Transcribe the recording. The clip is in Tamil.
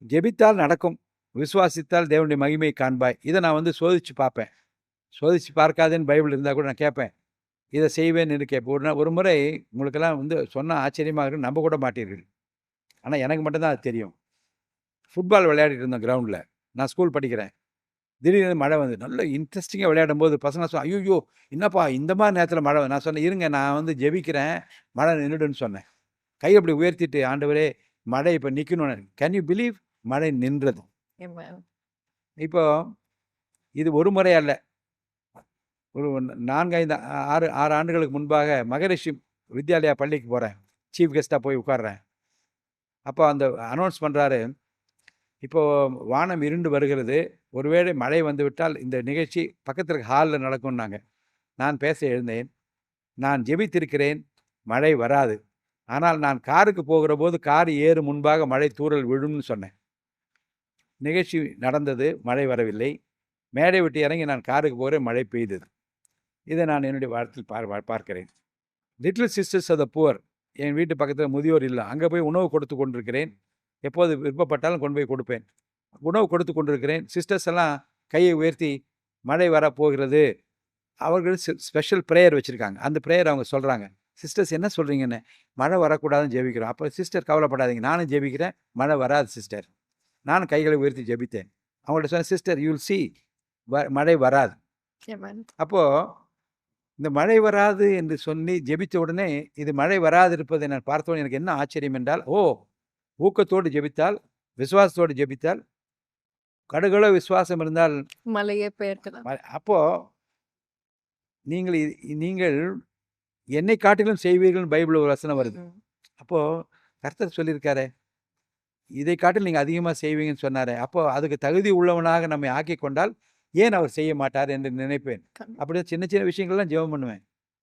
ஜெபித்தால் நடக்கும், விசுவாசித்தால் தேவனுடைய மகிமையை காண்பாய். இதை நான் வந்து சோதிச்சு பார்ப்பேன். சோதிச்சு பார்க்காதேன்னு பைபிள் இருந்தால் கூட நான் கேட்பேன். இதை செய்வேன்னு கேட்பேன். ஒரு முறை உங்களுக்கெல்லாம் வந்து சொன்னால் ஆச்சரியமாக இருக்கும், நம்ப கூட மாட்டீர்கள். ஆனால் எனக்கு மட்டும்தான் அது தெரியும். ஃபுட்பால் விளையாடிட்டு இருந்தோம் கிரவுண்டில். நான் ஸ்கூல் படிக்கிறேன். திடீர்னு மழை வந்து நல்ல இன்ட்ரெஸ்டிங்காக விளையாடும் போது பசங்க ஐயோ என்னப்பா இந்த மாதிரி நேரத்தில் மழை நான் சொன்னேன், இருங்க நான் வந்து ஜெபிக்கிறேன், மழை நின்றுடுன்னு சொன்னேன். கை அப்படி உயர்த்திட்டு, ஆண்டவரே மழை இப்போ நிற்கணும்னு. Can you believe? மழை நின்றது. இப்போ இது ஒரு முறை அல்ல, ஒரு 4-5-6 ஆண்டுகளுக்கு முன்பாக மகரிஷி வித்யாலயா பள்ளிக்கு போகிறேன். சீஃப் கெஸ்ட்டாக போய் உட்கார்றேன். அப்போ அந்த அனௌன்ஸ் பண்ணுறாரு, இப்போது வானம் இருண்டு வருகிறது, ஒருவேளை மழை வந்துவிட்டால் இந்த நிகழ்ச்சி பக்கத்தில் இருக்க ஹாலில் நடக்கும்னாங்க. நான் பேச எழுந்தேன். நான் ஜெபித்திருக்கிறேன், மழை வராது. ஆனால் நான் காருக்கு போகிற போது கார் ஏறும் முன்பாக மழை தூறல் விழும்னு சொன்னேன். நிகழ்ச்சி நடந்தது, மழை வரவில்லை. மேடை விட்டு இறங்கி நான் காருக்கு போகிறேன், மழை பெய்தது. இதை நான் என்னுடைய வாழ்க்கையில் பார்க்கிறேன். Little sisters of the poor, என் வீட்டு பக்கத்தில் முதியோர் இல்லை, அங்கே போய் உணவு கொடுத்து கொண்டிருக்கிறேன். எப்போது விருப்பப்பட்டாலும் கொண்டு போய் கொடுப்பேன். உணவு கொடுத்து கொண்டிருக்கிறேன். சிஸ்டர்ஸ் எல்லாம் கையை உயர்த்தி மழை வரப்போகிறது, அவர்கள் ஸ்பெஷல் ப்ரேயர் வச்சுருக்காங்க. அந்த ப்ரேயர் அவங்க சொல்கிறாங்க. சிஸ்டர்ஸ் என்ன சொல்கிறீங்கன்னு? மழை வரக்கூடாதுன்னு ஜெபிக்கிறோம். அப்போ சிஸ்டர் கவலைப்படாதீங்க, நானும் ஜெபிக்கிறேன், மழை வராது சிஸ்டர். நானும் கைகளை உயர்த்தி ஜெபித்தேன். அவங்கள்ட்ட சொன்னேன், சிஸ்டர் யூ வில் சி, மழை வராது. அப்போது இந்த மழை வராது என்று சொல்லி ஜெபித்த உடனே இது மழை வராது இருப்பதை நான் பார்த்தோன்னே எனக்கு என்ன ஆச்சரியம் என்றால், ஊக்கத்தோடு ஜெபித்தால், விசுவாசத்தோடு ஜெபித்தால், கடுகளோ விசுவாசம் இருந்தால் மலையே பெயர்க்கலாம். அப்போ நீங்கள் என்னை காட்டிலும் செய்வீர்கள் பைபிள் ஒரு வசனம் வருது. அப்போ கர்த்தர் சொல்லியிருக்காரு, இதை காட்டில் நீங்கள் அதிகமாக செய்வீங்கன்னு சொன்னாரு. அப்போ அதுக்கு தகுதி உள்ளவனாக நம்மை ஆக்கி கொண்டால் ஏன் அவர் செய்ய மாட்டார் என்று நினைப்பேன். அப்படியே சின்ன சின்ன விஷயங்கள்லாம் ஜெபம் பண்ணுவேன்.